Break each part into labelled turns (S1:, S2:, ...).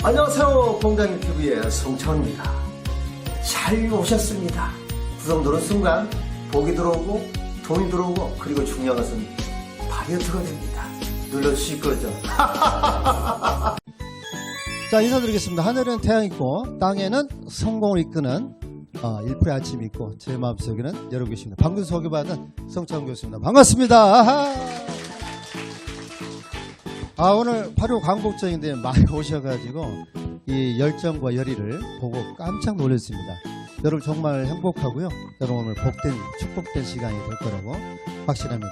S1: 안녕하세요. 공장님 TV의 송차원입니다. 잘 오셨습니다. 구성 누른 순간 복이 들어오고 돈이 들어오고 그리고 중요한 것은 다이어트가 됩니다. 눌러주실 거죠?
S2: 자, 인사드리겠습니다. 하늘에는 태양이 있고 땅에는 성공을 이끄는 일풀의 아침이 있고 제 마음속에는 여러분 계십니다. 방금 소개받은 송차원 교수입니다. 반갑습니다. 아하. 오늘 화요 광복절인데 많이 오셔가지고 이 열정과 열의를 보고 깜짝 놀랐습니다. 여러분 정말 행복하고요. 여러분 오늘 복된 축복된 시간이 될 거라고 확신합니다.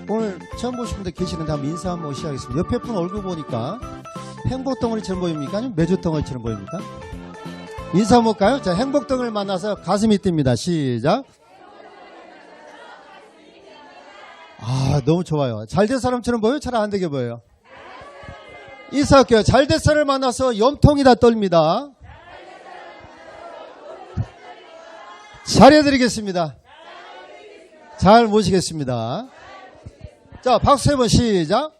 S2: 오늘 처음 보신 분들 계시는데 한번 인사 한번 시작하겠습니다. 옆에 분 얼굴 보니까 행복덩어리처럼 보입니까? 아니면 메주덩어리처럼 보입니까? 인사 한번 볼까요? 자, 행복덩어리를 만나서 가슴이 뜁니다. 시작. 너무 좋아요. 잘된 사람처럼 보여요? 잘 안 되게 보여요? 인사할게요. 잘된 사람을 만나서 염통이 다 떨립니다. 잘해드리겠습니다. 잘 모시겠습니다. 자, 박수 3번 시작.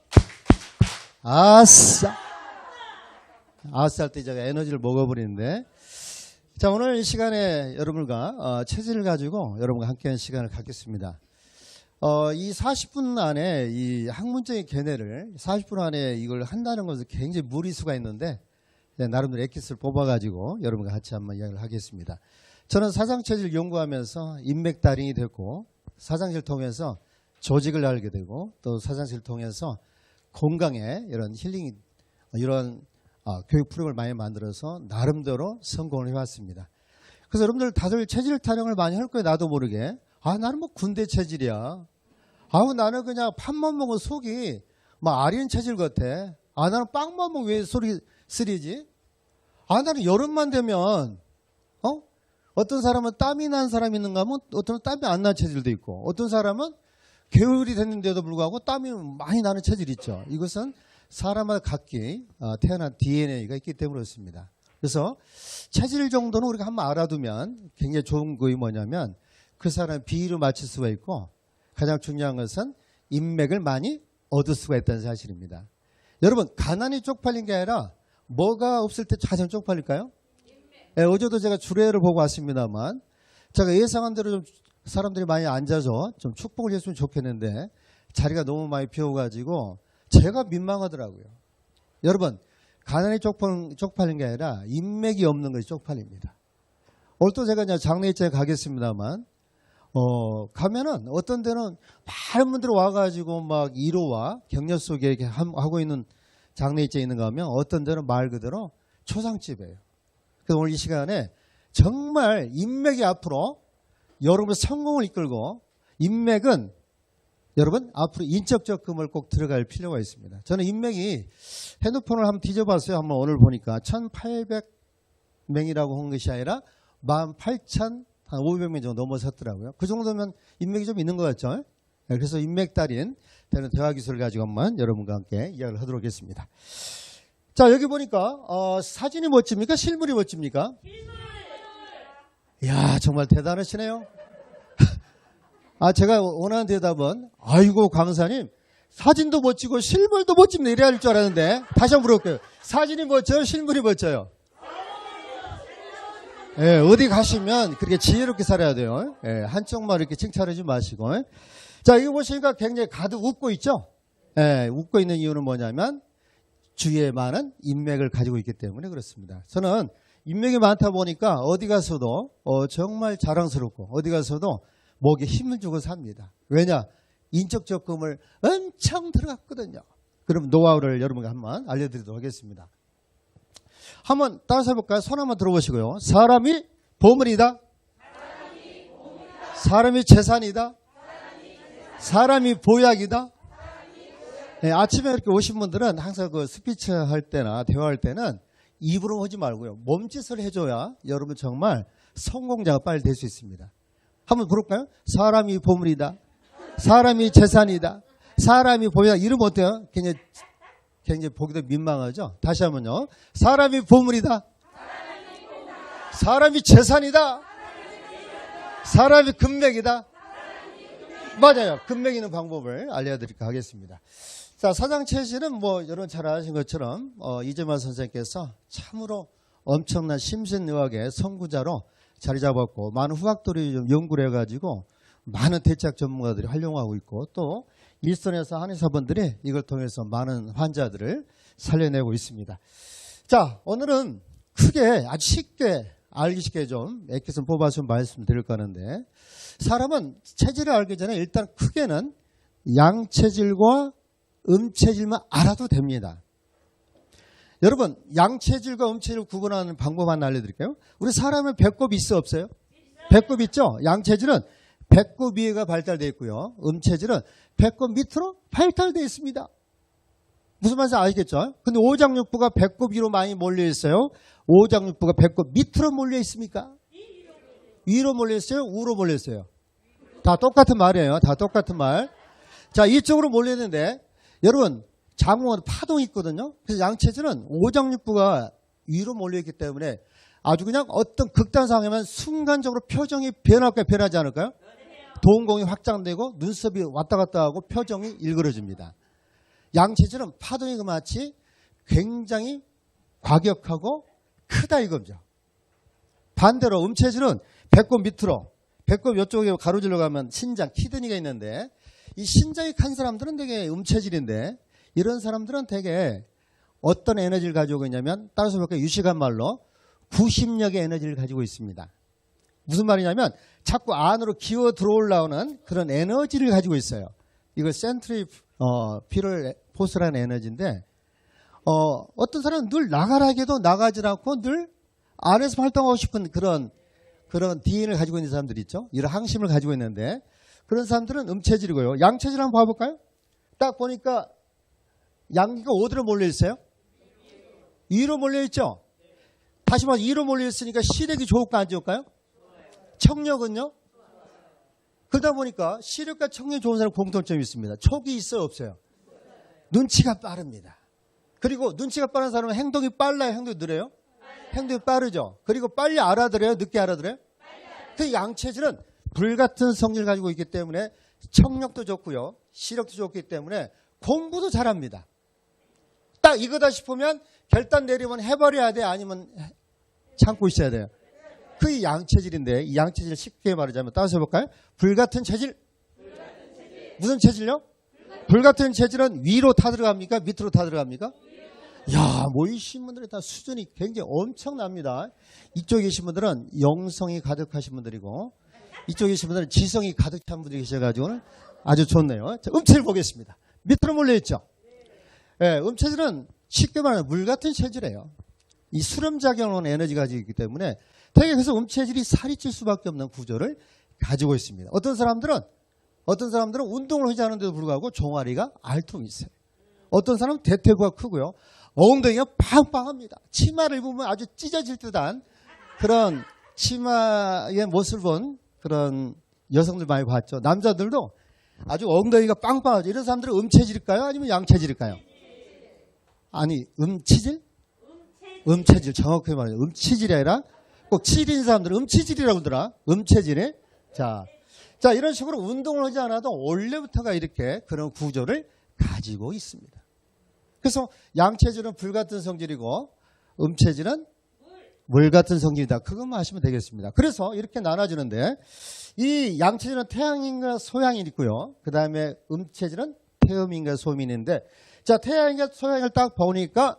S2: 아싸. 아싸 할 때 제가 에너지를 먹어버리는데. 자, 오늘 이 시간에 여러분과 체질을 가지고 여러분과 함께하는 시간을 갖겠습니다. 이 40분 안에 이 학문적인 견해를 40분 안에 이걸 한다는 것은 굉장히 무리수가 있는데 나름대로 엑기스를 뽑아가지고 여러분과 같이 한번 이야기를 하겠습니다. 저는 사상체질을 연구하면서 인맥달인이 됐고 사상체를 통해서 조직을 알게 되고 또 사상체를 통해서 건강에 이런 힐링 이런 교육 프로그램을 많이 만들어서 나름대로 성공을 해왔습니다. 그래서 여러분들 다들 체질 타령을 많이 할 거예요. 나도 모르게. 나는 뭐 군대 체질이야. 나는 그냥 밥만 먹은 속이 막 아린 체질 같아. 나는 빵만 먹으면 왜 소리 쓰리지? 나는 여름만 되면 어떤 사람은 땀이 난 사람이 있는가 하면 어떤 땀이 안 나는 체질도 있고 어떤 사람은 겨울이 됐는데도 불구하고 땀이 많이 나는 체질이 있죠. 이것은 사람마다 각기 태어난 DNA가 있기 때문에 그렇습니다. 그래서 체질 정도는 우리가 한번 알아두면 굉장히 좋은 것이 뭐냐면 그 사람의 비위를 맞출 수가 있고 가장 중요한 것은 인맥을 많이 얻을 수가 있다는 사실입니다. 여러분 가난이 쪽팔린 게 아니라 뭐가 없을 때 가장 쪽팔릴까요? 네, 어제도 제가 주례를 보고 왔습니다만 제가 예상한 대로 좀 사람들이 많이 앉아서 좀 축복을 했으면 좋겠는데 자리가 너무 많이 비어가지고 제가 민망하더라고요. 여러분 가난이 쪽팔린 게 아니라 인맥이 없는 것이 쪽팔립니다. 오늘 또 제가 이제 장례일장에 가겠습니다만 가면은 어떤 데는 많은 분들이 와가지고 막 위로와 격려 속에 이렇게 하고 있는 장례일장에 있는가 하면 어떤 데는 말 그대로 초상집이에요. 그래서 오늘 이 시간에 정말 인맥이 앞으로 여러분의 성공을 이끌고 인맥은 여러분 앞으로 인적 적금을 꼭 들어갈 필요가 있습니다. 저는 인맥이 핸드폰을 한번 뒤져봤어요. 한번 오늘 보니까 1800명이라고 한 것이 아니라 18,500명 정도 넘어섰더라고요. 그 정도면 인맥이 좀 있는 것 같죠? 그래서 인맥달인 되는 대화기술을 가지고 한번 여러분과 함께 이야기를 하도록 하겠습니다. 자, 여기 보니까 사진이 멋집니까? 실물이 멋집니까? 이야, 정말 대단하시네요. 제가 원하는 대답은 아이고 강사님 사진도 멋지고 실물도 멋집니다 이래야 할 줄 알았는데 다시 한번 물어볼게요. 사진이 멋져요? 실물이 멋져요? 예, 어디 가시면 그렇게 지혜롭게 살아야 돼요. 예, 한쪽만 이렇게 칭찬하지 마시고. 자, 이거 보시니까 굉장히 가득 웃고 있죠? 예, 웃고 있는 이유는 뭐냐면 주위에 많은 인맥을 가지고 있기 때문에 그렇습니다. 저는 인맥이 많다 보니까 어디 가서도 정말 자랑스럽고 어디 가서도 목에 힘을 주고 삽니다. 왜냐? 인적 적금을 엄청 들어갔거든요. 그럼 노하우를 여러분과 한번 알려드리도록 하겠습니다. 한번 따라서 해볼까요? 손 한번 들어보시고요. 사람이 보물이다. 사람이 재산이다. 사람이 보약이다. 네, 아침에 이렇게 오신 분들은 항상 그 스피치 할 때나 대화할 때는 입으로 하지 말고요. 몸짓을 해줘야 여러분 정말 성공자가 빨리 될 수 있습니다. 한번 부를까요? 사람이 보물이다. 사람이 재산이다. 사람이 보약. 이름 어때요? 굉장히 보기도 민망하죠? 다시 한번요. 사람이 보물이다. 사람이 재산이다. 사람이 금맥이다. 맞아요. 금맥 있는 방법을 알려드릴까 하겠습니다. 자, 사장 체질은 뭐 여러분 잘 아시는 것처럼 이재만 선생님께서 참으로 엄청난 심신의학의 선구자로 자리 잡았고 많은 후학들이 좀 연구를 해가지고 많은 대체학 전문가들이 활용하고 있고 또 일선에서 한의사분들이 이걸 통해서 많은 환자들을 살려내고 있습니다. 자, 오늘은 크게 아주 쉽게 알기 쉽게 좀 몇 개 좀 뽑아서 말씀드릴까 하는데 사람은 체질을 알기 전에 일단 크게는 양체질과 음체질만 알아도 됩니다. 여러분 양체질과 음체질을 구분하는 방법 하나 알려드릴게요. 우리 사람은 배꼽 있어 없어요? 배꼽 있죠? 양체질은 배꼽 위에가 발달되어 있고요. 음체질은 배꼽 밑으로 발달되어 있습니다. 무슨 말인지 아시겠죠? 근데 오장육부가 배꼽 위로 많이 몰려 있어요. 오장육부가 배꼽 밑으로 몰려 있습니까? 위로 몰려 있어요? 우로 몰려 있어요? 다 똑같은 말이에요. 다 똑같은 말. 자, 이쪽으로 몰려 있는데 여러분 장모는 파동이 있거든요. 그래서 양체질은 오장육부가 위로 몰려 있기 때문에 아주 그냥 어떤 극단 상황이면 순간적으로 표정이 변할까요? 변하지 않을까요? 동공이 확장되고 눈썹이 왔다 갔다 하고 표정이 일그러집니다. 양체질은 파동이 그마치 굉장히 과격하고 크다 이거죠. 반대로 음체질은 배꼽 밑으로 배꼽 이쪽에 가로질러 가면 신장, 키드니가 있는데 이 신장이 간 사람들은 되게 음체질인데 이런 사람들은 되게 어떤 에너지를 가지고 있냐면 따라서 볼까요? 유식한 말로 구심력의 에너지를 가지고 있습니다. 무슨 말이냐면 자꾸 안으로 기어 들어올라오는 그런 에너지를 가지고 있어요. 이걸 센트리피럴 포스라는 에너지인데 어떤 사람은 늘 나가라기도 나가지 않고 늘 안에서 활동하고 싶은 그런 DNA를 가지고 있는 사람들이 있죠. 이런 항심을 가지고 있는데 그런 사람들은 음체질이고요. 양체질 한번 봐볼까요? 딱 보니까 양기가 어디로 몰려 있어요? 위로 몰려 있죠. 다시 말해서 위로 몰려 있으니까 시력이 좋을까 안 좋을까요? 청력은요? 그러다 보니까 시력과 청력이 좋은 사람 공통점이 있습니다. 촉이 있어요 없어요? 눈치가 빠릅니다. 그리고 눈치가 빠른 사람은 행동이 빨라요? 행동이 느려요? 행동이 빠르죠. 그리고 빨리 알아들어요? 늦게 알아들어요? 그 양체질은 불같은 성질을 가지고 있기 때문에 청력도 좋고요. 시력도 좋기 때문에 공부도 잘합니다. 딱 이거다 싶으면 결단 내리면 해버려야 돼? 아니면 참고 있어야 돼요? 그 양체질인데 이 양체질 쉽게 말하자면 따라서 해볼까요? 불같은 체질. 무슨 체질요? 불같은 체질은 위로 타들어갑니까? 밑으로 타들어갑니까? 야, 모이신 분들이 다 수준이 굉장히 엄청납니다. 이쪽에 계신 분들은 영성이 가득하신 분들이고 이쪽에 계신 분들은 지성이 가득한 분들이 계셔가지고 아주 좋네요. 자, 음체질 보겠습니다. 밑으로 몰려있죠? 네, 음체질은 쉽게 말하면 물 같은 체질이에요. 이 수렴작용은 에너지가 가지고 있기 때문에 되게 그래서 음체질이 살이 찔 수밖에 없는 구조를 가지고 있습니다. 어떤 사람들은 운동을 하지 않은데도 불구하고 종아리가 알통이 있어요. 어떤 사람은 대퇴구가 크고요. 엉덩이가 빵빵합니다. 치마를 입으면 아주 찢어질 듯한 그런 치마의 모습을 본 그런 여성들 많이 봤죠. 남자들도 아주 엉덩이가 빵빵하죠. 이런 사람들은 음체질일까요? 아니면 양체질일까요? 아니, 음치질? 음체질. 정확하게 말해요. 음치질이 아니라 꼭 치질인 사람들은 음치질이라고 하더라. 음체질에. 자, 이런 식으로 운동을 하지 않아도 원래부터가 이렇게 그런 구조를 가지고 있습니다. 그래서 양체질은 불같은 성질이고 음체질은 물 같은 성질이다. 그것만 하시면 되겠습니다. 그래서 이렇게 나눠지는데 이 양체질은 태양인과 소양이 있고요. 그 다음에 음체질은 태음인과 소음인인데 자, 태양인과 소양을 딱 보니까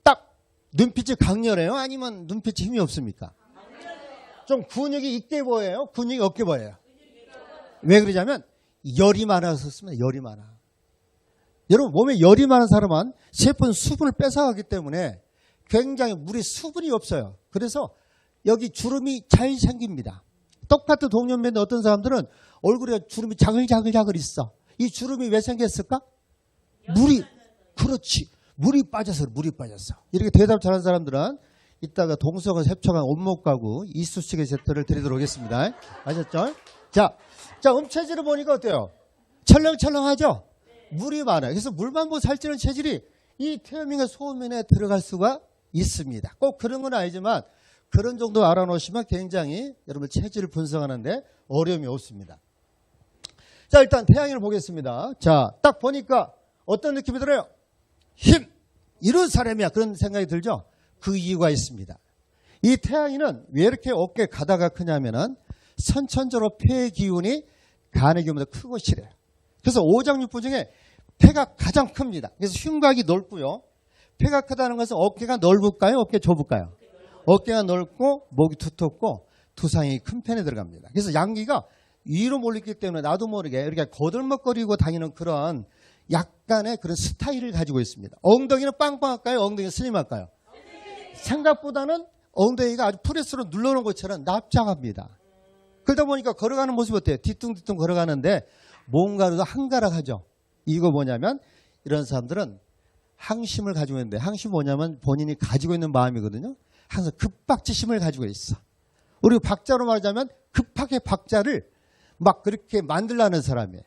S2: 딱 눈빛이 강렬해요? 아니면 눈빛이 힘이 없습니까? 좀 근육이 있게 보여요? 근육이 없게 보여요? 왜 그러냐면 열이 많아서 그렇습니다. 열이 많아. 여러분 몸에 열이 많은 사람은 세포는 수분을 뺏어가기 때문에 굉장히 물에 수분이 없어요. 그래서 여기 주름이 잘 생깁니다. 똑같은 동년배인데 어떤 사람들은 얼굴에 주름이 자글자글 있어. 이 주름이 왜 생겼을까? 물이 빠져서. 이렇게 대답 잘하는 사람들은 이따가 동서가 sep청한 온목가구 이쑤시개 세트를 드리도록 하겠습니다. 아셨죠? 자, 음체질을 보니까 어때요? 철렁철렁하죠? 물이 많아요. 그래서 물만 보고 살찌는 체질이 이 태음인과 소음인에 들어갈 수가 있습니다. 꼭 그런 건 아니지만 그런 정도 알아놓으시면 굉장히 여러분 체질을 분석하는데 어려움이 없습니다. 자, 일단 태양인을 보겠습니다. 자, 딱 보니까 어떤 느낌이 들어요? 힘! 이런 사람이야. 그런 생각이 들죠? 그 이유가 있습니다. 이 태양이는 왜 이렇게 어깨 가다가 크냐면은 선천적으로 폐의 기운이 간의 기운보다 크고 실해요. 그래서 오장육부 중에 폐가 가장 큽니다. 그래서 흉곽이 넓고요. 폐가 크다는 것은 어깨가 넓을까요? 어깨 좁을까요? 어깨가 넓고 목이 두텁고 두상이 큰 편에 들어갑니다. 그래서 양기가 위로 몰리기 때문에 나도 모르게 이렇게 거들먹거리고 다니는 그런 약간의 그런 스타일을 가지고 있습니다. 엉덩이는 빵빵할까요? 엉덩이는 슬림할까요? 생각보다는 엉덩이가 아주 프레스로 눌러놓은 것처럼 납작합니다. 그러다 보니까 걸어가는 모습이 어때요? 뒤뚱뒤뚱 걸어가는데 뭔가로도 한가락하죠. 이거 뭐냐면 이런 사람들은 항심을 가지고 있는데 항심이 뭐냐면 본인이 가지고 있는 마음이거든요. 항상 급박지심을 가지고 있어. 우리 박자로 말하자면 급하게 박자를 막 그렇게 만들라는 사람이에요.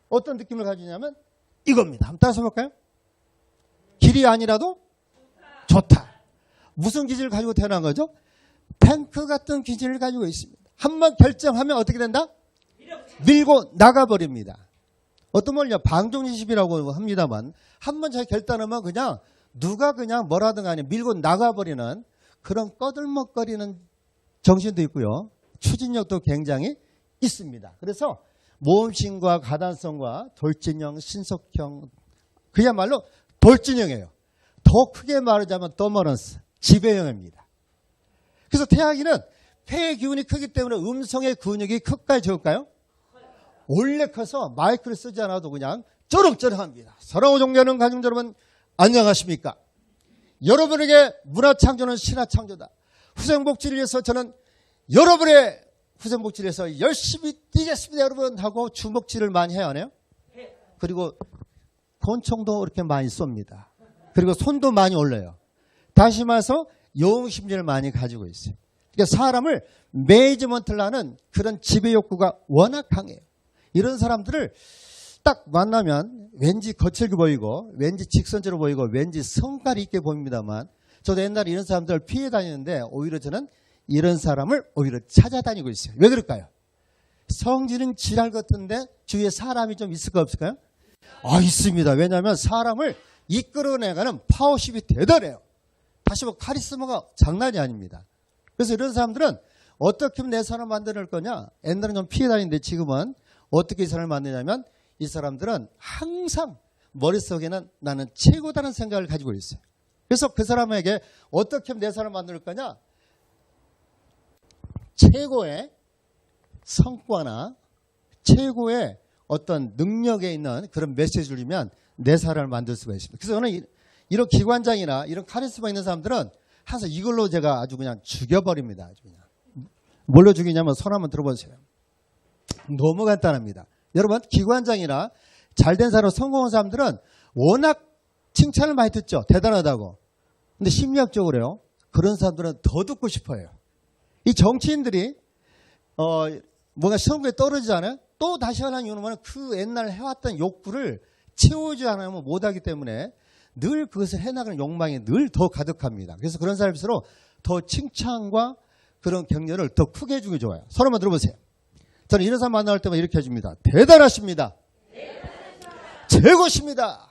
S2: 어떤 느낌을 가지냐면 이겁니다. 한번 따라서 볼까요? 길이 아니라도 좋다. 무슨 기질을 가지고 태어난 거죠? 탱크 같은 기질을 가지고 있습니다. 한번 결정하면 어떻게 된다? 밀고 나가버립니다. 어떤 말이냐 방종지심이라고 합니다만 한번 잘 결단하면 그냥 누가 그냥 뭐라든 간에 밀고 나가버리는 그런 꺼들먹거리는 정신도 있고요. 추진력도 굉장히 있습니다. 그래서 모험심과 가단성과 돌진형, 신속형 그야말로 돌진형이에요. 더 크게 말하자면 도머넌스, 지배형입니다. 그래서 태양이는 폐의 기운이 크기 때문에 음성의 근육이 클까요 적을까요? 원래 커서 마이크를 쓰지 않아도 그냥 쩌렁쩌렁합니다. 사랑하는 존경하는 가족 여러분 안녕하십니까? 여러분에게 문화창조는 신화창조다. 후생복지를 위해서 저는 여러분의 후생복지를 위해서 열심히 뛰겠습니다 여러분 하고 주먹질을 많이 해야 하네요. 그리고 권총도 이렇게 많이 쏩니다. 그리고 손도 많이 올려요. 다시 말해서 영웅심리를 많이 가지고 있어요. 그러니까 사람을 매니지먼트를 하는 그런 지배욕구가 워낙 강해요. 이런 사람들을 딱 만나면 왠지 거칠게 보이고 왠지 직선적으로 보이고 왠지 성깔이 있게 보입니다만 저도 옛날에 이런 사람들을 피해 다니는데 오히려 저는 이런 사람을 오히려 찾아다니고 있어요. 왜 그럴까요? 성질은 지랄 같은데 주위에 사람이 좀 있을까 없을까요? 있습니다. 왜냐하면 사람을 이끌어내가는 파워십이 대단해요. 다시 카리스마가 장난이 아닙니다. 그래서 이런 사람들은 어떻게 하면 내 사람 만들 거냐? 옛날에는 좀 피해 다니는데 지금은 어떻게 이 사람을 만드냐면 이 사람들은 항상 머릿속에는 나는 최고다는 생각을 가지고 있어요. 그래서 그 사람에게 어떻게 하면 내 사람 만들 거냐? 최고의 성과나 최고의 어떤 능력에 있는 그런 메시지를 주면 내 사람을 만들 수가 있습니다. 그래서 저는 이런 기관장이나 이런 카리스마 있는 사람들은 항상 이걸로 제가 아주 그냥 죽여버립니다. 아주 그냥. 뭘로 죽이냐면 손 한번 들어보세요. 너무 간단합니다. 여러분 기관장이나 잘된 사람 성공한 사람들은 워낙 칭찬을 많이 듣죠. 대단하다고. 근데 심리학적으로요. 그런 사람들은 더 듣고 싶어요. 이 정치인들이 뭔가 선거에 떨어지잖아요. 또 다시 하는 이유는 그 옛날 해왔던 욕구를 채우지 않으면 못하기 때문에 늘 그것을 해나가는 욕망이 늘 더 가득합니다. 그래서 그런 사람일수록 더 칭찬과 그런 격려를 더 크게 해주기 좋아요. 손 한번 들어보세요. 저는 이런 사람 만날 때마다 이렇게 해줍니다. 대단하십니다. 최고십니다.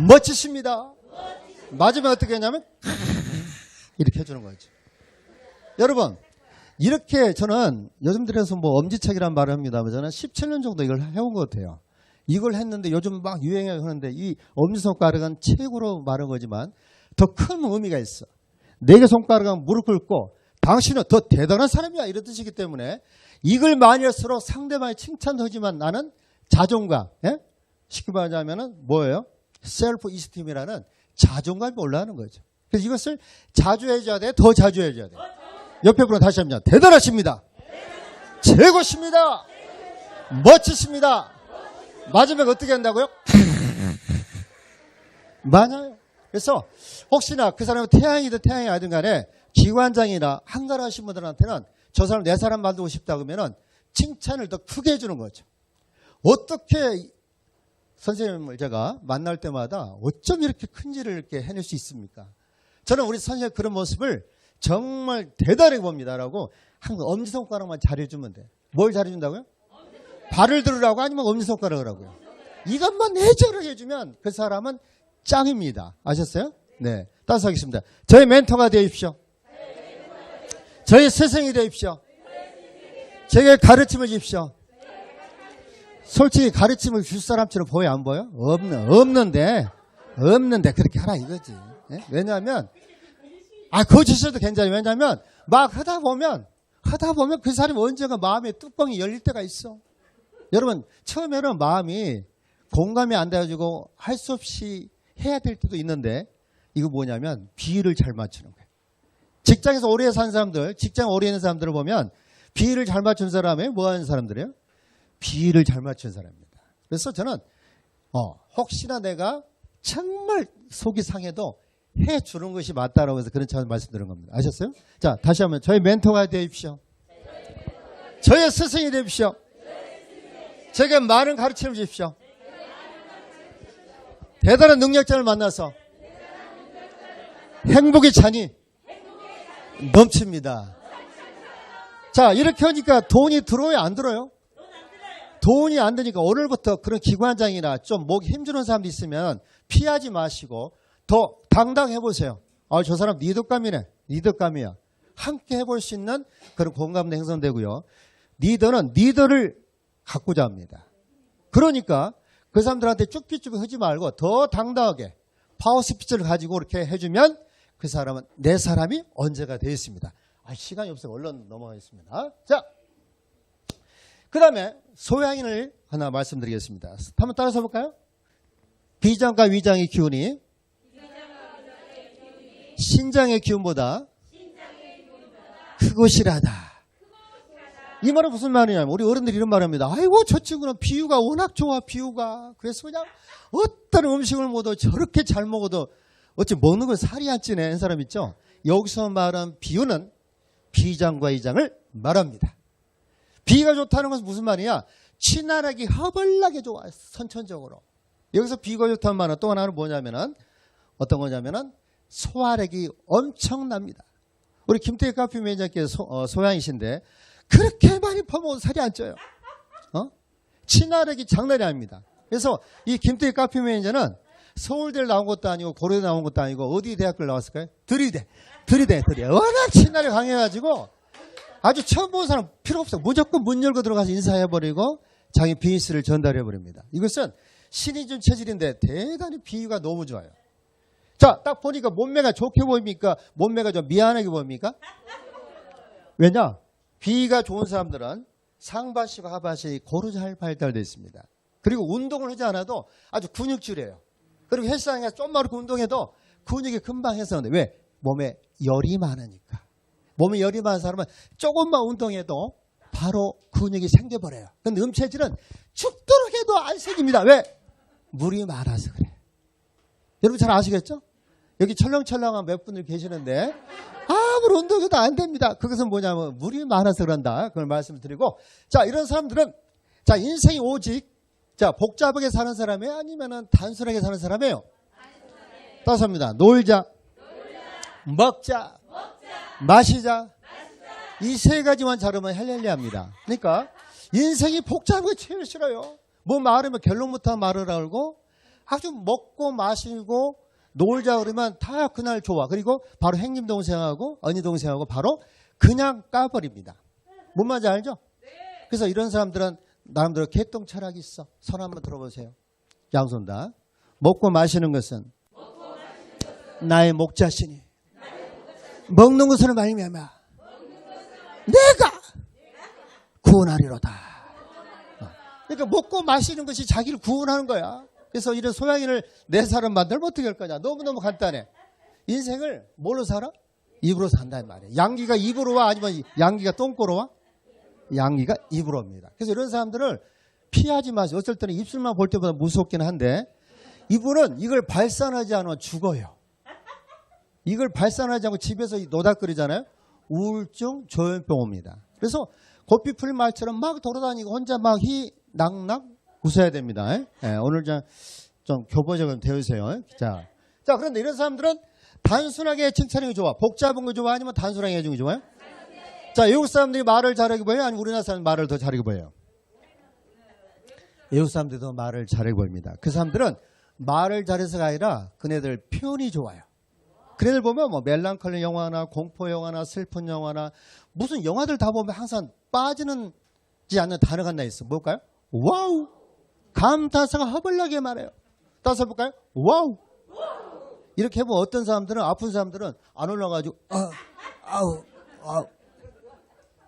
S2: 멋지십니다. 맞으면 어떻게 하냐면 이렇게 해주는 거죠. 여러분 이렇게 저는 요즘 들어서 뭐 엄지척이라는 말을 합니다. 저는 17년 정도 이걸 해온 것 같아요. 이걸 했는데 요즘 막 유행해 하는데 이 엄지손가락은 최고로 말한 거지만 더 큰 의미가 있어. 4개 손가락은 무릎 꿇고 당신은 더 대단한 사람이야 이런 뜻이기 때문에 이걸 많이 할수록 상대방이 칭찬도 하지만 나는 자존감, 쉽게 말하자면 뭐예요? 셀프 이스팀이라는 자존감이 올라가는 거죠. 그래서 이것을 자주 해줘야 돼, 더 자주 해줘야 돼. 옆에 분은 다시 합니다. 대단하십니다. 최고십니다. 멋지십니다. 맞으면 어떻게 한다고요? 맞아요. 그래서 혹시나 그 사람이 태양이든 태양이 아니든 간에 기관장이나 한가하신 분들한테는 저 사람 내 사람 만들고 싶다 그러면은 칭찬을 더 크게 해주는 거죠. 어떻게 선생님을 제가 만날 때마다 어쩜 이렇게 큰지를 이렇게 해낼 수 있습니까? 저는 우리 선생님 그런 모습을 정말 대단하게 봅니다라고 항상 엄지손가락만 잘해주면 돼. 뭘 잘해준다고요? 발을 들으라고 아니면 엄지손가락을 하고요. 이것만 해결을 해주면 그 사람은 짱입니다. 아셨어요? 네. 따서 하겠습니다. 저의 멘토가 되십시오. 저의 스승이 되십시오. 제게 가르침을 주십시오. 솔직히 가르침을 줄 사람처럼 보여 안 보여? 없는데 그렇게 하라 이거지. 네? 왜냐하면 그거 주셔도 괜찮아요. 왜냐하면 막 하다 보면 그 사람이 언젠가 마음의 뚜껑이 열릴 때가 있어. 여러분 처음에는 마음이 공감이 안 돼가지고 할 수 없이 해야 될 때도 있는데 이거 뭐냐면 비율을 잘 맞추는 거예요. 직장에서 오래 산 사람들, 직장 오래 있는 사람들을 보면 비율을 잘 맞춘 사람이 뭐 하는 사람들이에요? 비율을 잘 맞춘 사람입니다. 그래서 저는 혹시나 내가 정말 속이 상해도 해주는 것이 맞다라고 해서 그런 차원 말씀드린 겁니다. 아셨어요? 자, 다시 한번 저희 멘토가 되십시오. 저의 스승이 되십시오. 제게 많은 가르침을 주십시오. 대단한 능력자를 만나서 행복의 잔이 넘칩니다. 자, 이렇게 하니까 돈이 들어요, 안 들어요? 돈이 안 되니까 오늘부터 그런 기관장이나 좀 목이 힘주는 사람도 있으면 피하지 마시고 더 당당해 보세요. 저 사람 리더감이네. 리더감이야. 함께 해볼 수 있는 그런 공감도 형성되고요. 리더는 리더를 갖고자 합니다. 그러니까 그 사람들한테 쭈삐쭈삐 하지 말고 더 당당하게 파워 스피치를 가지고 이렇게 해주면 그 사람은 내 사람이 언제가 되어 있습니다. 시간이 없어서 얼른 넘어가겠습니다. 자, 그 다음에 소양인을 하나 말씀드리겠습니다. 한번 따라서 볼까요? 비장과 위장의 기운이 신장의 기운보다 크고시라다. 이 말은 무슨 말이냐면 우리 어른들이 이런 말을 합니다. 아이고 저 친구는 비유가 워낙 좋아 비유가. 그래서 그냥 어떤 음식을 먹어도 저렇게 잘 먹어도 어찌 먹는 건 살이 안 찌네 하는 사람 있죠. 여기서 말한 비유는 비장과 위장을 말합니다. 비가 좋다는 것은 무슨 말이냐? 친화력이 허벌나게 좋아 선천적으로. 여기서 비가 좋다는 말은 또 하나는 뭐냐면은 어떤 거냐면은 소화력이 엄청납니다. 우리 김태희 카페 매니저께서 소양이신데 그렇게 많이 퍼먹어도 살이 안 쪄요. 친화력이 장난이 아닙니다. 그래서 이 김태희 카페 매니저는 서울대를 나온 것도 아니고 고려대 나온 것도 아니고 어디 대학교를 나왔을까요? 들이대. 워낙 친화력이 강해가지고 아주 처음 본 사람 필요 없어요. 무조건 문 열고 들어가서 인사해버리고 자기 비즈니스를 전달해버립니다. 이것은 신이 준 체질인데 대단히 비유가 너무 좋아요. 자, 딱 보니까 몸매가 좋게 보입니까? 몸매가 좀 미안하게 보입니까? 왜냐? 비가 좋은 사람들은 상바시와 하바시 고루 잘 발달되어 있습니다. 그리고 운동을 하지 않아도 아주 근육질이에요. 그리고 헬스장에 좀만 이렇게 운동해도 근육이 금방 해서는데 왜? 몸에 열이 많으니까. 몸에 열이 많은 사람은 조금만 운동해도 바로 근육이 생겨버려요. 근데 음체질은 죽도록 해도 안 생깁니다. 왜? 물이 많아서 그래. 여러분 잘 아시겠죠? 여기 철렁철렁한 몇 분들 계시는데 아무리 운동해도 안 됩니다. 그것은 뭐냐면 물이 많아서 그런다. 그걸 말씀을 드리고 자 이런 사람들은 자 인생이 오직 자 복잡하게 사는 사람이에요? 아니면 단순하게 사는 사람이에요? 따서입니다. 놀자, 먹자, 마시자. 이 세 가지만 잘하면 헬렐레합니다. 그러니까 인생이 복잡한 거 제일 싫어요. 뭐 말하면 결론부터 말을 알고 아주 먹고 마시고 놀자 그러면 다 그날 좋아. 그리고 바로 형님 동생하고 언니 동생하고 바로 그냥 까버립니다. 뭔 말인지 알죠? 그래서 이런 사람들은 나름대로 개똥 철학이 있어. 손 한번 들어보세요. 양손 다. 먹고 마시는 것은 나의 목자신이 먹는 것으로 말미암아 내가 구원하리로다. 그러니까 먹고 마시는 것이 자기를 구원하는 거야. 그래서 이런 소양인을 내 사람 만들면 어떻게 할 거냐. 너무너무 간단해. 인생을 뭘로 살아? 입으로 산단 말이에요. 양기가 입으로 와 아니면 양기가 똥꼬로 와? 양기가 입으로 옵니다. 그래서 이런 사람들을 피하지 마세요. 어쩔 때는 입술만 볼 때보다 무섭긴 한데 이분은 이걸 발산하지 않으면 죽어요. 이걸 발산하지 않고 집에서 노닥거리잖아요. 우울증, 조현병 옵니다. 그래서 고삐 풀린 말처럼 막 돌아다니고 혼자 막 낙낙 웃어야 됩니다. 오늘 좀 교보적으로 배우세요. 자, 그런데 이런 사람들은 단순하게 칭찬하는 게 좋아. 복잡한 거 좋아? 아니면 단순하게 해주는 게 좋아요? 자, 외국 사람들이 말을 잘하게 보여요? 아니면 우리나라 사람들이 말을 더 잘하게 보여요? 외국 사람들도 말을 잘해 보입니다. 그 사람들은 말을 잘해서가 아니라 그네들 표현이 좋아요. 그네들 보면 뭐 멜랑콜리 영화나 공포 영화나 슬픈 영화나 무슨 영화들 다 보면 항상 빠지는지 않는 단어가 하나 있어. 뭘까요? 와우. 감탄사가 허벌나게 말해요. 따서 볼까요? 와우. 이렇게 해보면 어떤 사람들은 아픈 사람들은 안 올라가지고 아우.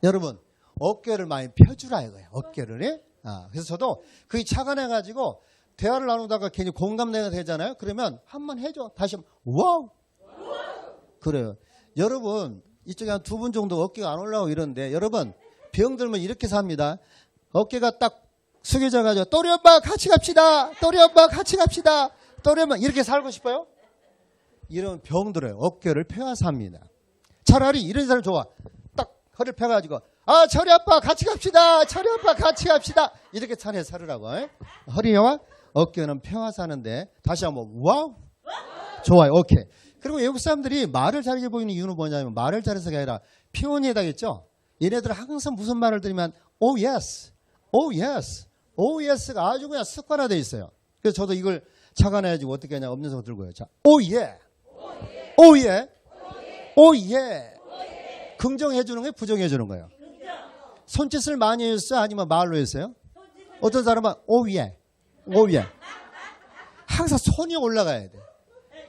S2: 여러분 어깨를 많이 펴주라 이거예요. 어깨를. 예? 그래서 저도 그게 착안해가지고 대화를 나누다가 괜히 공감대가 되잖아요. 그러면 한번 해줘. 다시 한번 와우. 그래요. 여러분 이쪽에 한 2분 정도 어깨가 안 올라오고 이러는데 여러분 병 들면 이렇게 삽니다. 어깨가 딱 숙여져가지고 또리 엄마 같이 갑시다. 또리 엄마 같이 갑시다. 또리 엄마 이렇게 살고 싶어요? 이런 병 들어요. 어깨를 펴서 합니다. 차라리 이런 사람 좋아. 딱 허리를 펴가지고 철이 아빠 같이 갑시다. 철이 아빠 같이 갑시다. 이렇게 차례 살으라고. 허리와 어깨는 펴서 하는데 다시 한번 와우. 좋아요. 오케이. 그리고 외국 사람들이 말을 잘해 보이는 이유는 뭐냐면 말을 잘해서가 아니라 표현이 해당했죠. 얘네들은 항상 무슨 말을 들으면 oh yes, oh yes, oh yes가 아주 그냥 습관화되어 있어요. 그래서 저도 이걸 착안해가지고 어떻게 하냐 없는 들고요. 자, oh yeah, oh yeah, oh yeah. 긍정해 주는 거예요, 부정해 주는 거예요. 손짓을 많이 했어요, 아니면 말로 했어요? 어떤 사람은 oh yeah, oh yeah. 항상 손이 올라가야 돼.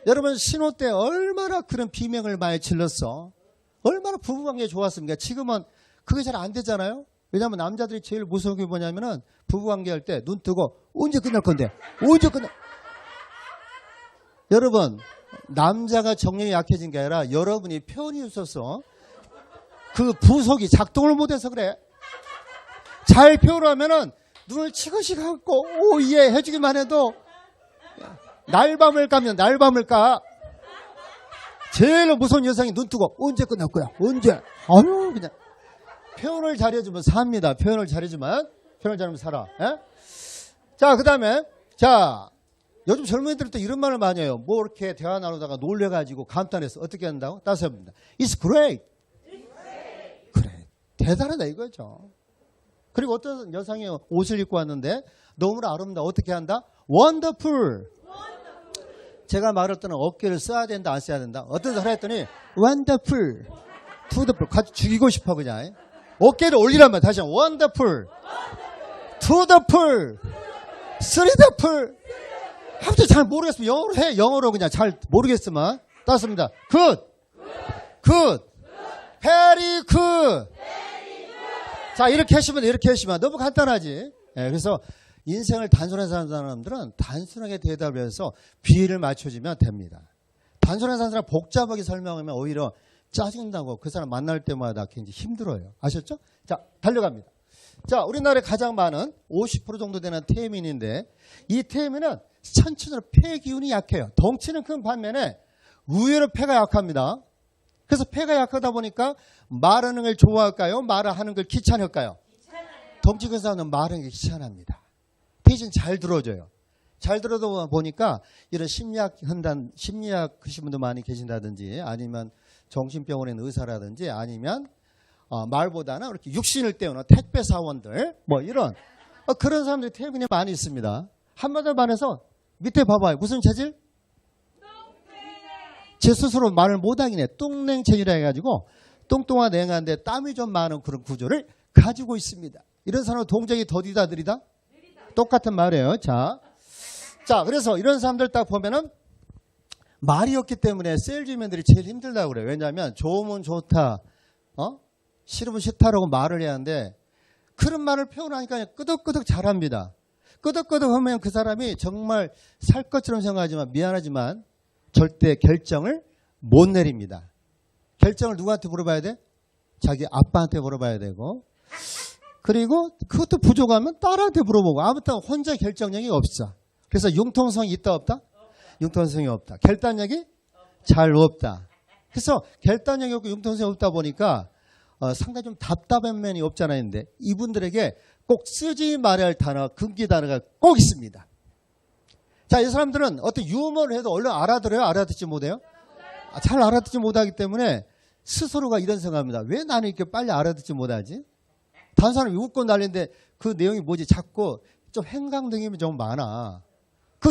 S2: 여러분 신호 때 얼마나 그런 비명을 많이 질렀어. 얼마나 부부관계 좋았습니까? 지금은 그게 잘 안 되잖아요. 왜냐하면 남자들이 제일 무서운 게 뭐냐면은 부부관계 할 때 눈 뜨고 언제 끝날 건데 언제 끝날. 여러분 남자가 정령이 약해진 게 아니라 여러분이 표현이 없어서 그 부속이 작동을 못해서 그래. 잘 표현하면은 눈을 치그시 감고 오예 해주기만 해도 날밤을 까면 날밤을 까. 제일 무서운 여성이 눈 뜨고 언제 끝날 거야? 언제? 아유 그냥 표현을 잘해주면 삽니다. 표현을 잘해주면 살아. 예? 자 그다음에 자 요즘 젊은이들도 이런 말을 많이 해요. 뭐 이렇게 대화 나누다가 놀래가지고 감탄해서 어떻게 한다고? 따서 합니다. It's great. 그래 대단하다 이거죠. 그리고 어떤 여성이 옷을 입고 왔는데 너무나 아름다워. 어떻게 한다? Wonderful. 제가 말할 때는 어깨를 써야 된다 안 써야 된다. 어떤 사람 했더니 wonderful, to the full. 같이 죽이고 싶어 그냥. 어깨를 올리란 말. 다시 한번 wonderful, to the full, three the full. 아무튼 잘 모르겠으면 영어로 해. 영어로 그냥 잘 모르겠으면 따습니다. good, good, very good. 자 이렇게 하시면 이렇게 하시면 너무 간단하지. 네, 그래서 인생을 단순하게 사는 사람들은 단순하게 대답을 해서 비율을 맞춰주면 됩니다. 단순하게 사는 사람 복잡하게 설명하면 오히려 짜증나고 그 사람 만날 때마다 굉장히 힘들어요. 아셨죠? 자, 달려갑니다. 자, 우리나라에 가장 많은 50% 정도 되는 태민인데 이 태민은 천천으로 폐 기운이 약해요. 덩치는 큰 반면에 의외로 폐가 약합니다. 그래서 폐가 약하다 보니까 말하는 걸 좋아할까요? 말하는 걸 귀찮을까요? 덩치 큰 사람은 말하는 게 귀찮합니다. 대신 잘 들어줘요. 잘 들어다 보니까 이런 심리학 하신 분도 많이 계신다든지 아니면 정신병원에 있는 의사라든지 아니면 말보다는 이렇게 육신을 때우는 택배 사원들 뭐 이런 그런 사람들이 태민이 많이 있습니다. 한마디로 말해서 밑에 봐봐요. 무슨 체질? 제 스스로 말을 못하긴 해. 뚱냉 체질이라 해가지고 뚱뚱한 냉한데 땀이 좀 많은 그런 구조를 가지고 있습니다. 이런 사람은 동작이 더디다 느리다? 똑같은 말이에요. 자, 그래서 이런 사람들 딱 보면은 말이 없기 때문에 세일즈맨들이 제일 힘들다고 그래요. 왜냐하면 좋으면 좋다, 싫으면 싫다라고 말을 해야 하는데 그런 말을 표현하니까 끄덕끄덕 잘합니다. 끄덕끄덕 하면 그 사람이 정말 살 것처럼 생각하지만 미안하지만 절대 결정을 못 내립니다. 결정을 누구한테 물어봐야 돼? 자기 아빠한테 물어봐야 되고 그리고 그것도 부족하면 딸한테 물어보고 아무튼 혼자 결정력이 없어. 그래서 융통성이 있다 없다? 융통성이 없다. 결단력이 잘 없다. 그래서 결단력이 없고 융통성이 없다 보니까 상당히 좀 답답한 면이 없잖아요. 근데 이분들에게 꼭 쓰지 말아야 할 단어, 금기 단어가 꼭 있습니다. 자, 이 사람들은 어떤 유머를 해도 얼른 알아들어요? 알아듣지 못해요? 잘 알아듣지 못하기 때문에 스스로가 이런 생각합니다. 왜 나는 이렇게 빨리 알아듣지 못하지? 다른 사람이 웃고 난리인데 그 내용이 뭐지? 자꾸 좀 행강등이 좀 많아.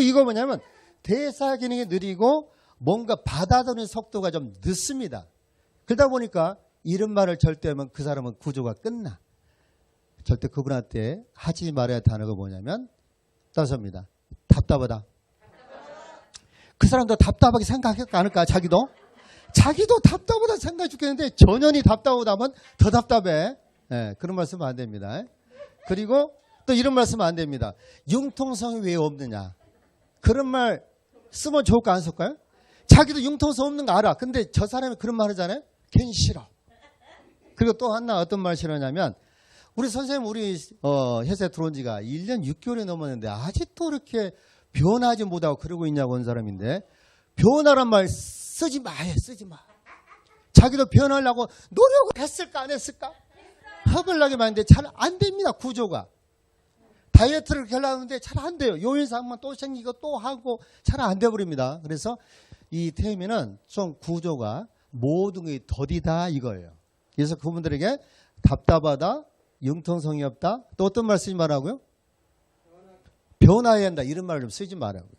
S2: 이거 뭐냐면 대사 기능이 느리고 뭔가 받아들이는 속도가 좀 늦습니다. 그러다 보니까 이런 말을 절대 하면 그 사람은 구조가 끝나. 절대 그분한테 하지 말아야 할 단어가 뭐냐면 따서입니다. 답답하다. 그 사람도 답답하게 생각할까 않을까? 자기도 답답하다 생각해 죽겠는데 전현이 답답하다면 더 답답해. 네, 그런 말씀은 안 됩니다. 그리고 또 이런 말씀은 안 됩니다. 융통성이 왜 없느냐. 그런 말 쓰면 좋을까 안 쓸까요? 자기도 융통성 없는 거 알아. 근데 저 사람이 그런 말 하잖아요. 괜히 싫어. 그리고 또 하나 어떤 말 싫어하냐면 우리 선생님 우리 회사에 들어온 지가 1년 6개월이 넘었는데 아직도 이렇게 변하지 못하고 그러고 있냐고 하는 사람인데 변하란 말 쓰지 마요. 쓰지 마. 자기도 변하려고 노력을 했을까 안 했을까? 허벌나게 많은데 잘 안 됩니다. 구조가. 다이어트를 하려는데 잘 안 돼요. 요인사항만 또 생기고 또 하고 잘 안 돼버립니다. 그래서 이 태미는 좀 구조가 모든 게 더디다 이거예요. 그래서 그분들에게 답답하다, 융통성이 없다, 또 어떤 말 쓰지 말라고요? 변화해야 한다 이런 말을 좀 쓰지 말라고요.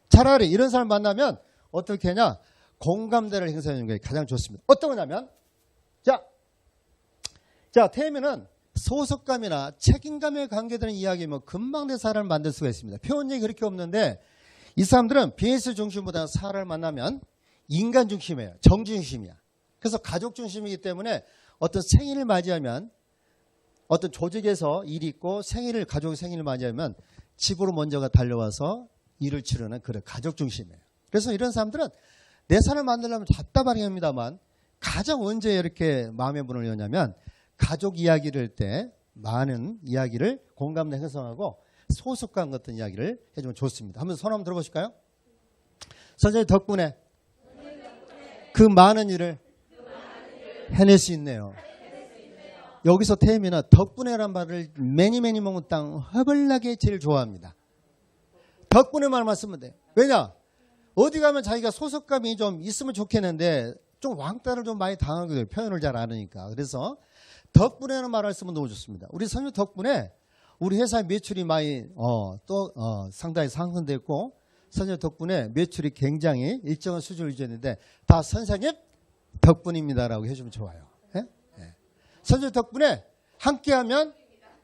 S2: 차라리 이런 사람 만나면 어떻게 하냐? 공감대를 행사하는 게 가장 좋습니다. 어떤 거냐면 자 태미는 소속감이나 책임감에 관계되는 이야기면 금방 내 사람을 만들 수가 있습니다. 표현력이 그렇게 없는데 이 사람들은 비즈니스 중심보다 사람을 만나면 인간 중심이에요. 정 중심이야. 그래서 가족 중심이기 때문에 어떤 생일을 맞이하면 어떤 조직에서 일이 있고 가족의 생일을 맞이하면 집으로 먼저가 달려와서 일을 치르는 그런 가족 중심이에요. 그래서 이런 사람들은 내 사람을 만들려면 답답하게 합니다만 가장 언제 이렇게 마음의 문을 여냐면 가족 이야기를 할 때 많은 이야기를 공감대 형성하고 소속감 같은 이야기를 해주면 좋습니다. 한번 손 한번 들어보실까요? 선생님 덕분에 그 많은 일을 해낼 수 있네요. 여기서 태미는 덕분에란 말을 매니 먹는 땅 허벌나게 제일 좋아합니다. 덕분에 말만 쓰면 돼. 왜냐? 어디 가면 자기가 소속감이 좀 있으면 좋겠는데 좀 왕따를 좀 많이 당하게 돼요. 표현을 잘 아니까. 그래서 덕분에는 말을 쓰면 너무 좋습니다. 우리 선생님 덕분에 우리 회사의 매출이 많이 상당히 상승됐고 선생님 덕분에 매출이 굉장히 일정한 수준을 유지했는데 다 선생님 덕분입니다라고 해주면 좋아요. 예? 예. 선생님 덕분에 함께하면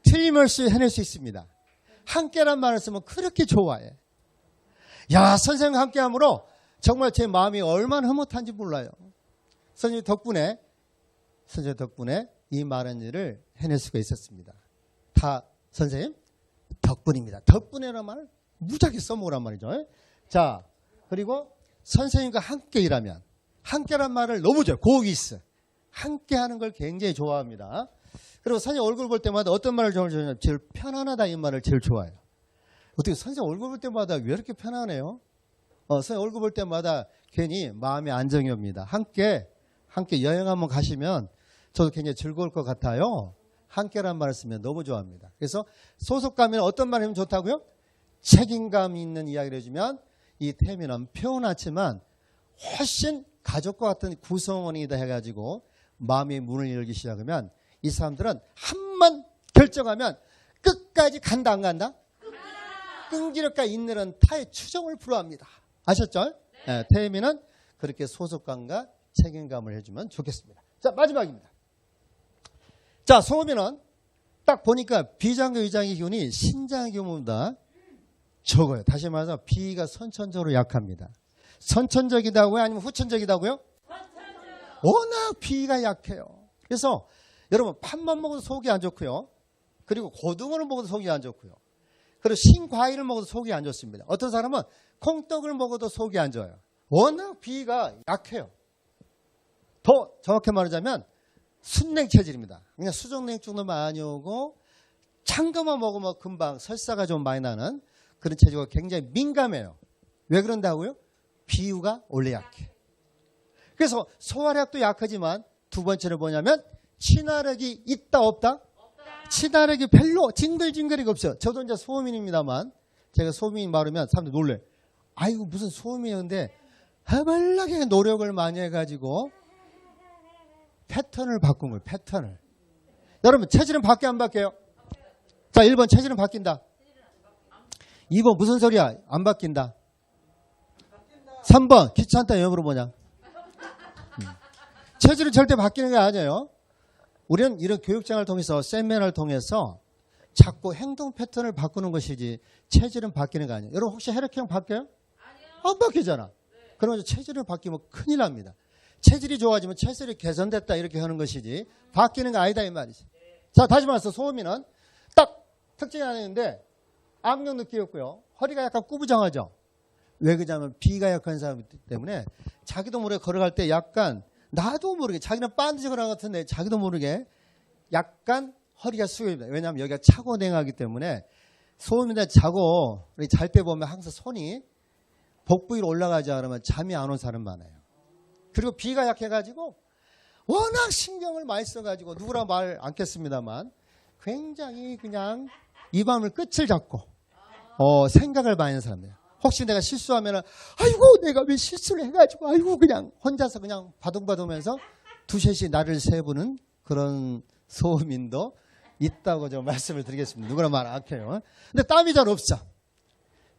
S2: 틀림없이 해낼 수 있습니다. 함께란 말을 쓰면 그렇게 좋아해. 야, 선생님과 함께함으로 정말 제 마음이 얼마나 흐뭇한지 몰라요. 선생님 덕분에 이 많은 일을 해낼 수가 있었습니다. 다 선생님 덕분입니다. 덕분에란 말을 무지하게 써먹으란 말이죠. 자, 그리고 선생님과 함께 일하면 함께란 말을 너무 좋아요. 고기 있어. 함께 하는 걸 굉장히 좋아합니다. 그리고 선생님 얼굴 볼 때마다 어떤 말을 좋아하냐면 제일 편안하다 이 말을 제일 좋아해요. 어떻게 선생님 얼굴 볼 때마다 왜 이렇게 편안해요? 선생님 얼굴 볼 때마다 괜히 마음의 안정이 옵니다. 함께 여행 한번 가시면 저도 굉장히 즐거울 것 같아요. 함께란 말을 쓰면 너무 좋아합니다. 그래서 소속감이나 어떤 말을 하면 좋다고요? 책임감 있는 이야기를 해주면 이 태미는 표현하지만 훨씬 가족과 같은 구성원이다 해가지고 마음의 문을 열기 시작하면 이 사람들은 한번 결정하면 끝까지 간다 안 간다? 끈기력과 인내는 타의 추종을 불허합니다. 아셨죠? 네, 태미는 그렇게 소속감과 책임감을 해주면 좋겠습니다. 자, 마지막입니다. 자, 소음이는 딱 보니까 비장의 위장의 기운이 신장의 기운보다 적어요. 다시 말해서 비가 선천적으로 약합니다. 선천적이다고요? 아니면 후천적이다고요? 워낙 비가 약해요. 그래서 여러분 팥만 먹어도 속이 안 좋고요. 그리고 고등어를 먹어도 속이 안 좋고요. 그리고 신과일을 먹어도 속이 안 좋습니다. 어떤 사람은 콩떡을 먹어도 속이 안 좋아요. 워낙 비가 약해요. 더 정확히 말하자면 순냉 체질입니다. 그냥 수족냉증도 많이 오고 찬 것만 먹으면 금방 설사가 좀 많이 나는 그런 체질과 굉장히 민감해요. 왜 그런다고요? 비유가 원래 약해. 그래서 소화력도 약하지만 두 번째는 뭐냐면 친화력이 있다 없다? 친화력이 별로 징글징글이가 없어요. 저도 이제 소음인입니다만 제가 소음인 말하면 사람들 놀래. 아이고 무슨 소음이었는데 허벌나게 노력을 많이 해가지고 패턴을 바꾼 거예요. 패턴을. 여러분 체질은 바뀌어 안 바뀌어요? 자 1번 체질은 바뀐다. 2번 무슨 소리야? 안 바뀐다. 3번 귀찮다 영어로 뭐냐? 체질은 절대 바뀌는 게 아니에요. 우리는 이런 교육장을 통해서 세미나를 통해서 자꾸 행동 패턴을 바꾸는 것이지 체질은 바뀌는 거 아니에요. 여러분 혹시 혈액형 바뀌어요? 안 바뀌잖아. 그러면 체질이 바뀌면 큰일 납니다. 체질이 좋아지면 체질이 개선됐다 이렇게 하는 것이지 바뀌는 거 아니다 이 말이지. 자, 다시 말해서 소음이는 딱 특징이 하나 있는데 악력 느끼였고요. 허리가 약간 꾸부정하죠. 왜 그러냐면 비가 약한 사람이기 때문에 자기도 모르게 걸어갈 때 약간 나도 모르게 자기는 반드시 걸어간 것 같은데 자기도 모르게 약간 허리가 숙여집니다. 왜냐하면 여기가 차고 냉하기 때문에 소음인데 자고 잘 때 보면 항상 손이 복 부위로 올라가지 않으면 잠이 안 온 사람 많아요. 그리고 비가 약해가지고 워낙 신경을 많이 써가지고 누구라 말 않겠습니다만 굉장히 그냥 이 밤을 끝을 잡고 생각을 많이 하는 사람이에요. 혹시 내가 실수하면은 아이고 내가 왜 실수를 해가지고 아이고 그냥 혼자서 그냥 바둥바둥면서 두셋이 나를 세부는 그런 소음인도 있다고 좀 말씀을 드리겠습니다. 누구나 말 안 켜요. 근데 땀이 잘 없어.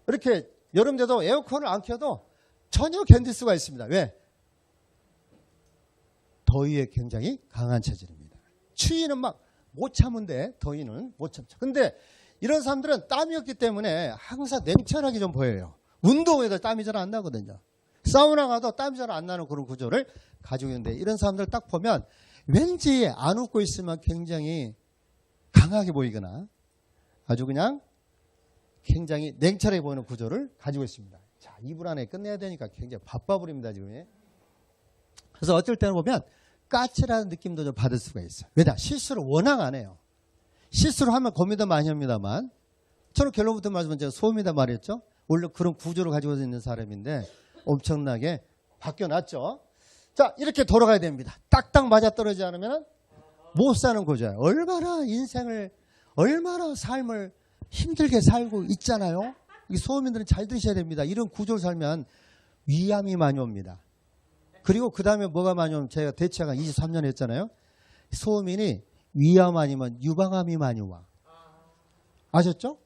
S2: 이렇게 여름 돼도 에어컨을 안 켜도 전혀 견딜 수가 있습니다. 왜? 더위에 굉장히 강한 체질입니다. 추위는 막 못 참은데 더위는 못 참죠. 근데 이런 사람들은 땀이 없기 때문에 항상 냉철하게 좀 보여요. 운동에도 땀이 잘 안 나거든요. 사우나 가도 땀이 잘 안 나는 그런 구조를 가지고 있는데 이런 사람들 딱 보면 왠지 안 웃고 있으면 굉장히 강하게 보이거나 아주 그냥 굉장히 냉철해 보이는 구조를 가지고 있습니다. 자, 2분 안에 끝내야 되니까 굉장히 바빠버립니다, 지금. 그래서 어쩔 때는 보면 까칠한 느낌도 좀 받을 수가 있어요. 왜냐? 실수를 워낙 안 해요. 실수를 하면 고민도 많이 합니다만 저는 결론부터 말씀은 제가 소음이다 말했죠. 원래 그런 구조를 가지고 있는 사람인데 엄청나게 바뀌어놨죠. 자, 이렇게 돌아가야 됩니다. 딱딱 맞아떨어지지 않으면 못 사는 구조예요. 얼마나 인생을 얼마나 삶을 힘들게 살고 있잖아요. 이 소음인들은 잘 들으셔야 됩니다. 이런 구조를 살면 위암이 많이 옵니다. 그리고 그 다음에 뭐가 많이 오면 제가 대체가 23년 했잖아요. 소음인이 위암 아니면 유방암이 많이 와. 아셨죠?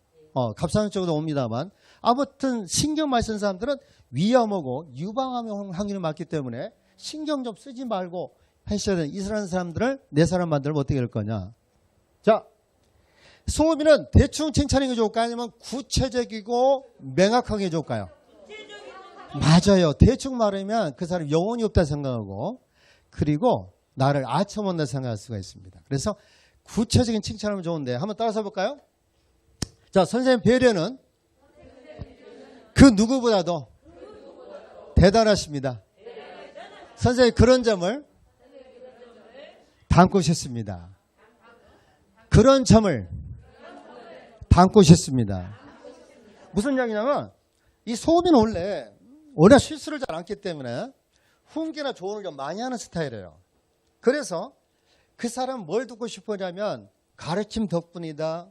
S2: 갑상선 쪽으로 옵니다만 아무튼 신경 많이 쓰는 사람들은 위암하고 유방암의 확률이 많기 때문에 신경 좀 쓰지 말고 하셔야 되는 이스라엘 사람들을 내 사람 만들면 어떻게 될 거냐. 자, 소음인은 대충 칭찬하는 게 좋을까요? 아니면 구체적이고 명확하게 좋을까요? 맞아요. 대충 말하면 그 사람 영혼이 없다 생각하고 그리고 나를 아첨한다 생각할 수가 있습니다. 그래서 구체적인 칭찬하면 좋은데 한번 따라서 볼까요? 자, 선생님 배려는 그 누구보다도 대단하십니다. 선생님 그런 점을 담고 싶습니다. 그런 점을 담고 싶습니다. 무슨 이야기냐면 이 소음인은 원래 워낙 실수를 잘 않기 때문에 훈계나 조언을 좀 많이 하는 스타일이에요. 그래서 그 사람은 뭘 듣고 싶으냐면 가르침 덕분이다.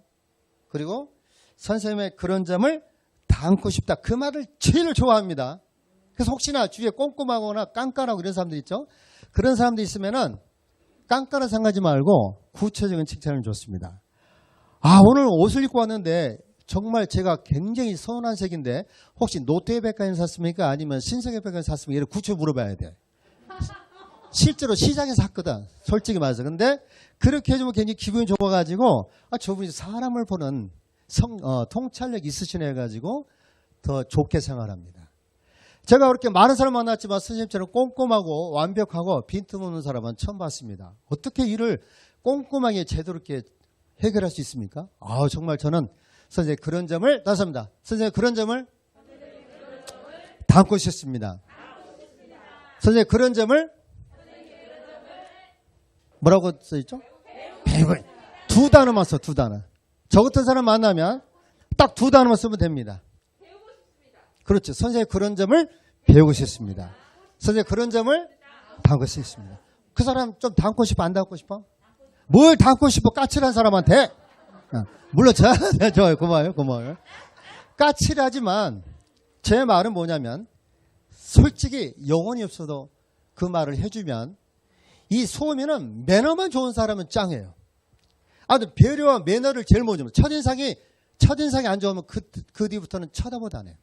S2: 그리고 선생님의 그런 점을 담고 싶다. 그 말을 제일 좋아합니다. 그래서 혹시나 주위에 꼼꼼하거나 깐깐하고 이런 사람들 있죠. 그런 사람들 있으면은 깐깐한 생각하지 말고 구체적인 칭찬을 줬습니다. 아, 오늘 옷을 입고 왔는데 정말 제가 굉장히 서운한 색인데 혹시 노태우 백화점 샀습니까? 아니면 신세계 백화점 샀습니까? 이렇게 구체 물어봐야 돼. 실제로 시장에서 샀거든. 솔직히 말해서. 근데 그렇게 해주면 굉장히 기분이 좋아가지고 저분이 사람을 보는 통찰력 있으시네 해가지고 더 좋게 생활합니다. 제가 그렇게 많은 사람 만났지만 선생님처럼 꼼꼼하고 완벽하고 빈틈없는 사람은 처음 봤습니다. 어떻게 일을 꼼꼼하게 제대로 이렇게 해결할 수 있습니까? 정말 저는 선생님 그런 점을 따습니다. 선생님 그런 점을 담고 싶습니다. 선생님 그런 점을 뭐라고 써있죠? 배우고. 두 단어만 써, 두 단어. 저 같은 사람 만나면 딱 두 단어만 쓰면 됩니다. 그렇죠. 선생님 그런 점을 배우고 싶습니다. 선생님 그런 점을 담고 싶습니다. 그 사람 좀 담고 싶어, 안 담고 싶어? 뭘 담고 싶어, 까칠한 사람한테? 물론 좋아요. 고마워요. 까칠하지만 제 말은 뭐냐면 솔직히 영혼이 없어도 그 말을 해주면 이 소음에는 매너만 좋은 사람은 짱이에요. 배려와 매너를 제일 먼저 줍니다. 첫인상이 첫인상이 안 좋으면 그 뒤부터는 쳐다보도 안 해요.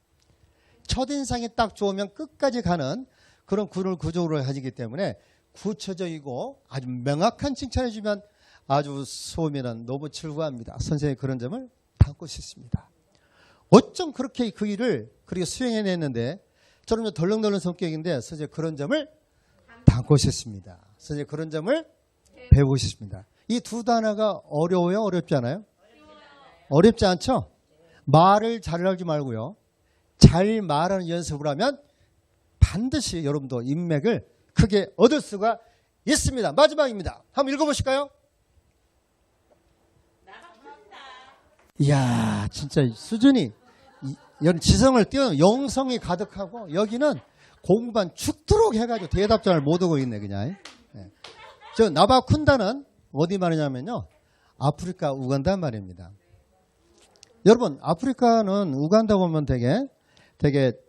S2: 첫인상이 딱 좋으면 끝까지 가는 그런 구조를 가지기 때문에 구체적이고 아주 명확한 칭찬해 주면 아주 소음에는 너무 즐거워합니다. 선생님이 그런 점을 담고 있습니다. 어쩜 그렇게 그 일을 그렇게 수행해냈는데 저는 좀 덜렁덜렁 성격인데 선생님 그런 점을 담고 있습니다. 선생님 그런 점을 배우고 있습니다. 이 두 단어가 어려워요? 어렵지 않아요? 어렵지 않죠? 말을 잘하지 말고요. 잘 말하는 연습을 하면 반드시 여러분도 인맥을 크게 얻을 수가 있습니다. 마지막입니다. 한번 읽어보실까요? 이야, 진짜 수준이 이런 지성을 뛰어넘는 영성이 가득하고 여기는 공부만 죽도록 해가지고 대답장을 못 오고 있네 그냥. 네. 저 나바쿤다는 어디 말이냐면요. 아프리카 우간다 말입니다. 여러분 아프리카는 우간다 보면 되게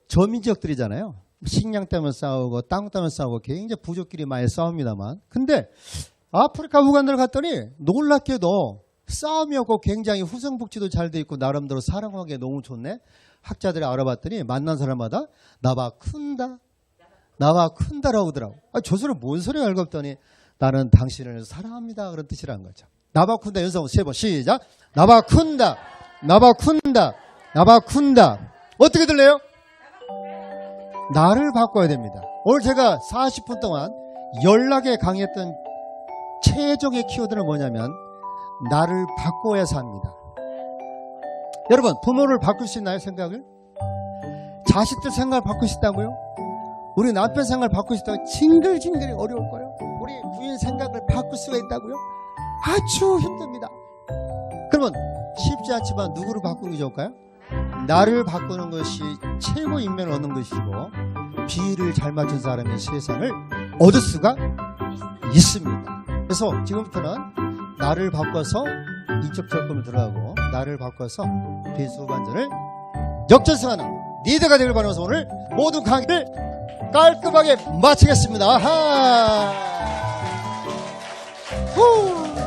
S2: 저민족들이잖아요. 식량 때문에 싸우고 땅 때문에 싸우고 굉장히 부족끼리 많이 싸웁니다만 근데 아프리카 우간다를 갔더니 놀랍게도 싸움이 없고 굉장히 후성복지도 잘 돼 있고 나름대로 사랑하기에 너무 좋네. 학자들이 알아봤더니 만난 사람마다 나바쿤다라고 하더라고. 저 소리 뭔 소리야 알고 봤더니 나는 당신을 사랑합니다 그런 뜻이라는 거죠. 나바쿤다 연습 3번 시작. 나바쿤다 어떻게 들려요? 나를 바꿔야 됩니다. 오늘 제가 40분 동안 연락에 강의했던 최종의 키워드는 뭐냐면 나를 바꿔야 삽니다. 여러분 부모를 바꿀 수 있나요? 생각을? 자식들 생각을 바꿀 수 있다고요? 우리 남편 생각을 바꿀 수 있다고요? 징글징글이 어려울 거예요. 우리 부인 생각을 바꿀 수가 있다고요? 아주 힘듭니다. 그러면 쉽지 않지만 누구를 바꾸는 게 좋을까요? 나를 바꾸는 것이 최고 인면을 얻는 것이고 비를 잘 맞춘 사람이 세상을 얻을 수가 있습니다. 그래서 지금부터는 나를 바꿔서 인적 접근을 들어가고 나를 바꿔서 비수반전을 역전승하는 리더가 되길 바라면서 오늘 모든 강의를 깔끔하게 마치겠습니다. 아하. 후.